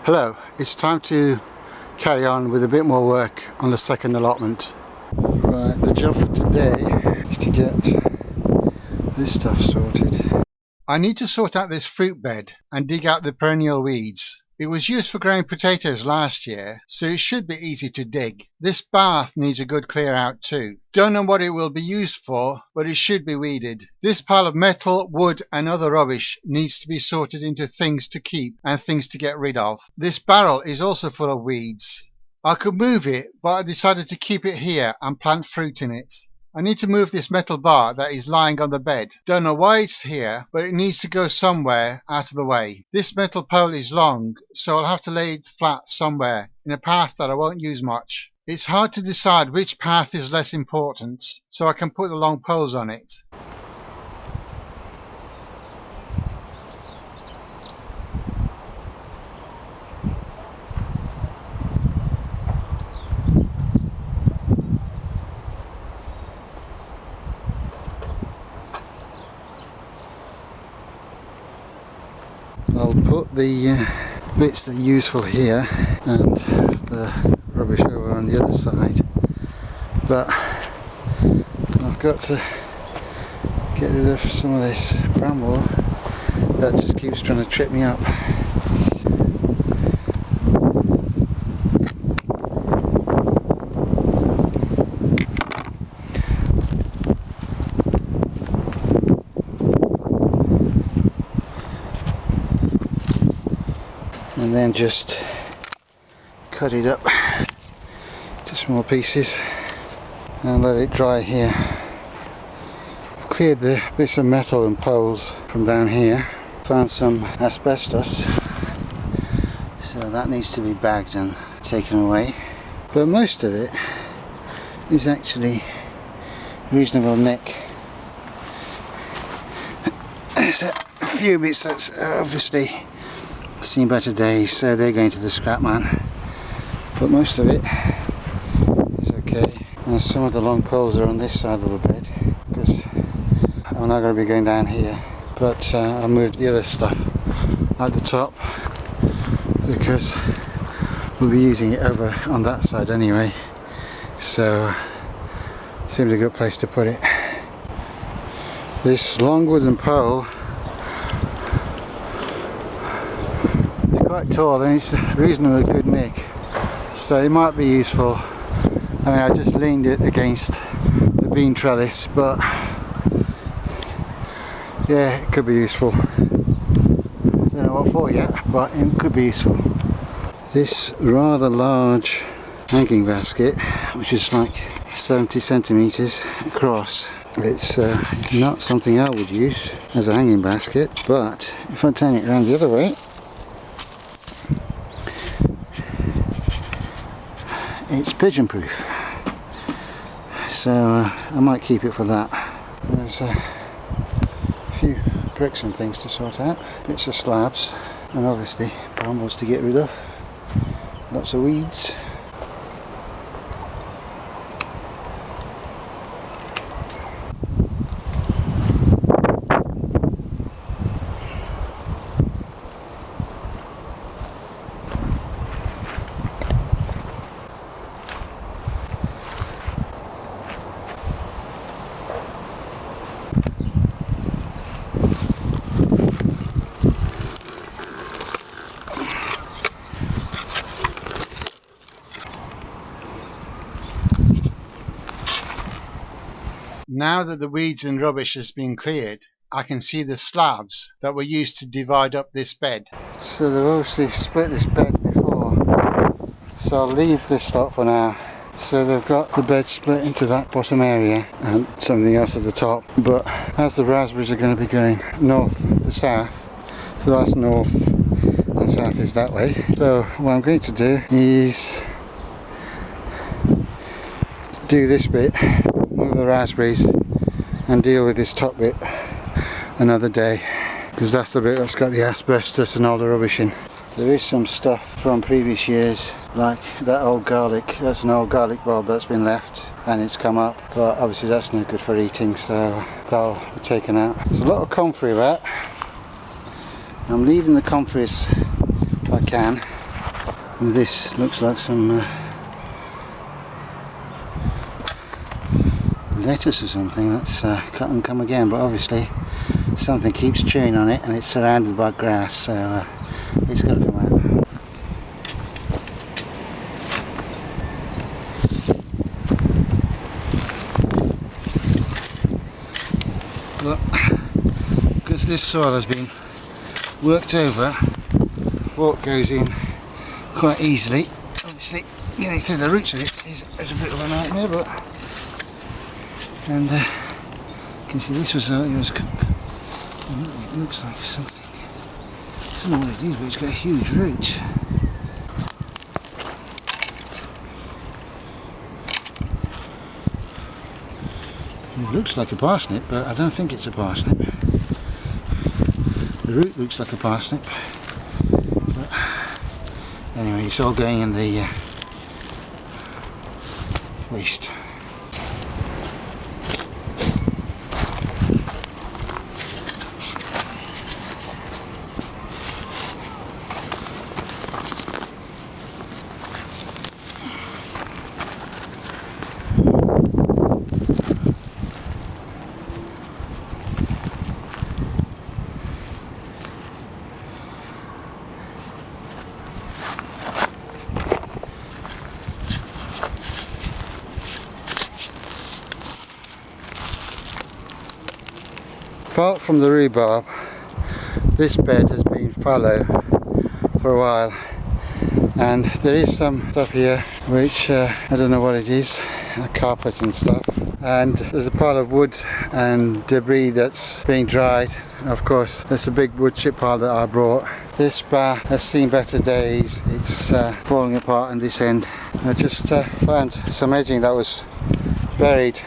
Hello, it's time to carry on with a bit more work on the second allotment. Right, the job for today is to get this stuff sorted. I need to sort out this fruit bed and dig out the perennial weeds. It was used for growing potatoes last year, so it should be easy to dig. This bath needs a good clear out too. Don't know what it will be used for, but it should be weeded. This pile of metal, wood and other rubbish needs to be sorted into things to keep and things to get rid of. This barrel is also full of weeds. I could move it, but I decided to keep it here and plant fruit in it. I need to move this metal bar that is lying on the bed. Don't know why it's here, but it needs to go somewhere out of the way. This metal pole is long, so I'll have to lay it flat somewhere in a path that I won't use much. It's hard to decide which path is less important, so I can put the long poles on it. I'll put the bits that are useful here and the rubbish over on the other side, but I've got to get rid of some of this bramble that just keeps trying to trip me up. And then just cut it up to small pieces and let it dry here. I've cleared the bits of metal and poles from down here. Found some asbestos, so that needs to be bagged and taken away. But most of it is actually reasonable nick. There's a few bits that's obviously seen better days, so they're going to the scrap man, but most of it is okay. And some of the long poles are on this side of the bed because I'm not going to be going down here, but I moved the other stuff at the top because we'll be using it over on that side anyway, so it seems a good place to put it. This long wooden pole, quite tall and it's reasonably good nick, so it might be useful. I mean, I just leaned it against the beam trellis, but yeah, it could be useful. Don't know what for yet, but it could be useful. This rather large hanging basket, which is like 70 centimeters across, it's not something I would use as a hanging basket, but if I turn it around the other way, it's pigeon proof, so I might keep it for that. There's a few bricks and things to sort out, bits of slabs, and obviously brambles to get rid of, lots of weeds. Now that the weeds and rubbish has been cleared, I can see the slabs that were used to divide up this bed. So they've obviously split this bed before, so I'll leave this lot for now. So they've got the bed split into that bottom area and something else at the top, but as the raspberries are going to be going north to south, so that's north and south is that way. So what I'm going to do is do this bit, move the raspberries and deal with this top bit another day, because that's the bit that's got the asbestos and all the rubbish in. There is some stuff from previous years, like that old garlic. That's an old garlic bulb that's been left and it's come up, but obviously that's no good for eating, so that'll be taken out. There's a lot of comfrey about. I'm leaving the comfreys if I can, This looks like some lettuce or something. That's cut and come again, but obviously something keeps chewing on it and it's surrounded by grass, so it's got to come out. But because this soil has been worked over, the fork goes in quite easily. Obviously getting through the roots of it is a bit of a nightmare, but and you can see this was it looks like something, I don't know what it is, but it's got huge roots. It looks like a parsnip, but I don't think it's a parsnip. The root looks like a parsnip, but anyway, it's all going in the waste. Apart from the rhubarb, this bed has been fallow for a while, and there is some stuff here which I don't know what it is, a carpet and stuff, and there's a pile of wood and debris that's being dried. Of course, there's a big wood chip pile that I brought. This bar has seen better days. It's falling apart on this end. I just found some edging that was buried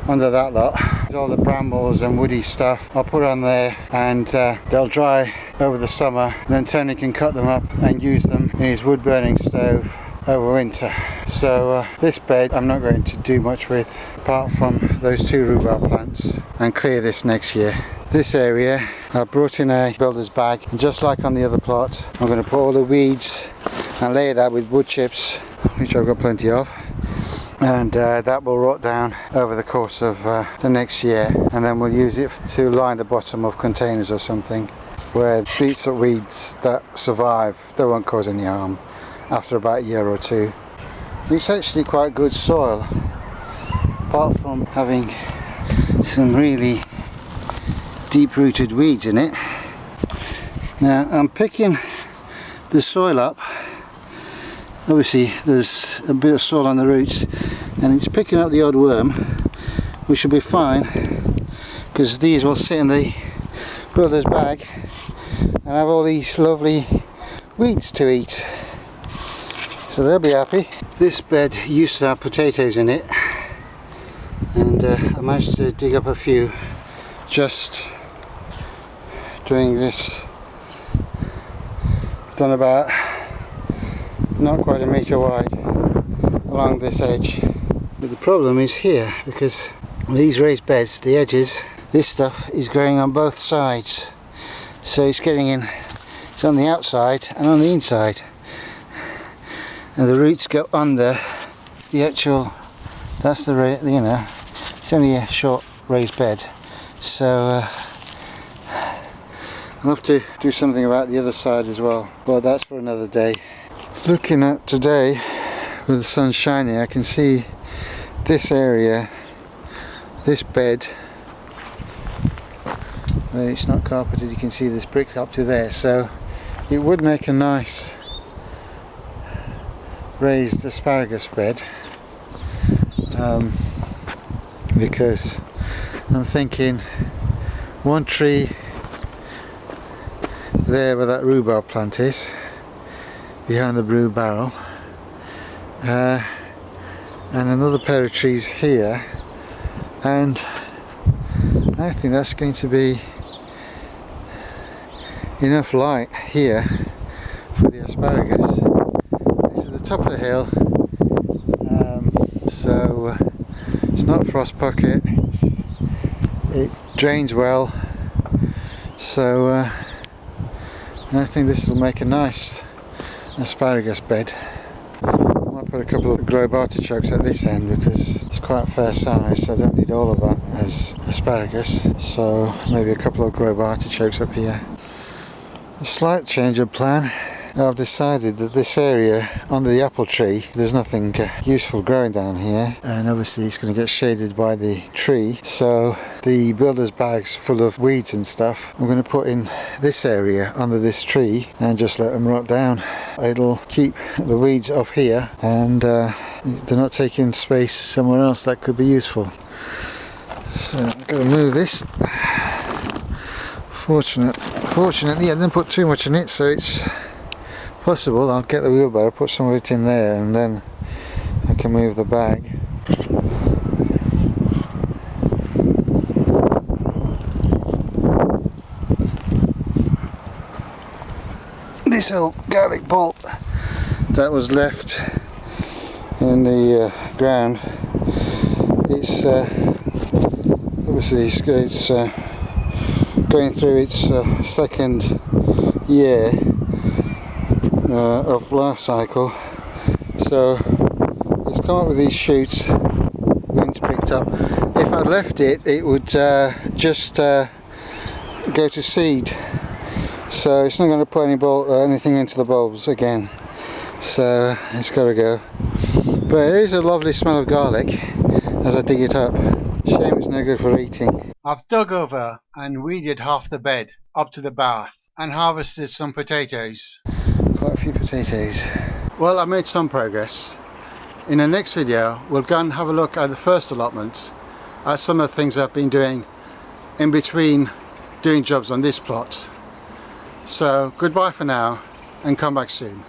under that lot. All the brambles and woody stuff I'll put on there, and they'll dry over the summer. Then Tony can cut them up and use them in his wood burning stove over winter. So this bed I'm not going to do much with apart from those 2 rhubarb plants, and clear this next year. This area I brought in a builder's bag, and just like on the other plot, I'm going to put all the weeds and lay it out with wood chips, which I've got plenty of, and that will rot down over the course of the next year, and then we'll use it to line the bottom of containers or something, where beets or weeds that survive, they won't cause any harm after about a year or 2. It's actually quite good soil, apart from having some really deep-rooted weeds in it. Now I'm picking the soil up. Obviously there's a bit of soil on the roots, and it's picking up the odd worm, which should be fine, because these will sit in the builder's bag and have all these lovely weeds to eat, so they'll be happy. This bed used to have potatoes in it, and I managed to dig up a few just doing this. Done about not quite a metre wide along this edge. But the problem is here, because these raised beds, the edges, this stuff is growing on both sides, so it's getting in, it's on the outside and on the inside, and the roots go under the actual, that's the, you know, it's only a short raised bed, so I'll have to do something about the other side as well, but that's for another day. Looking at today with the sun shining, I can see this area, this bed where it's not carpeted. You can see this brick up to there, so it would make a nice raised asparagus bed, because I'm thinking one tree there where that rhubarb plant is, behind the brew barrel, and another pair of trees here, and I think that's going to be enough light here for the asparagus. It's at the top of the hill, so it's not frost pocket, it drains well, so I think this will make a nice asparagus bed. I might put a couple of globe artichokes at this end because it's quite fair size, so I don't need all of that as asparagus. So maybe a couple of globe artichokes up here. A slight change of plan. I've decided that this area under the apple tree, there's nothing useful growing down here, and obviously it's going to get shaded by the tree, so the builder's bags full of weeds and stuff I'm going to put in this area under this tree and just let them rot down. It'll keep the weeds off here, and they're not taking space somewhere else that could be useful. So I've got to move this. Fortunately I didn't put too much in it, so it's possible I'll get the wheelbarrow, put some of it in there, and then I can move the bag. This old garlic bulb that was left in the ground, it's obviously it's going through its second year of life cycle, so it's come up with these shoots. Wind's picked up. If I'd left it, it would just go to seed, so it's not going to put anything into the bulbs again, so it's got to go. But it is a lovely smell of garlic as I dig it up. Shame it's no good for eating. I've dug over and weeded half the bed up to the bath and harvested some potatoes. Quite a few potatoes. Well, I made some progress. In the next video we'll go and have a look at the first allotment, at some of the things I've been doing in between doing jobs on this plot. So goodbye for now and come back soon.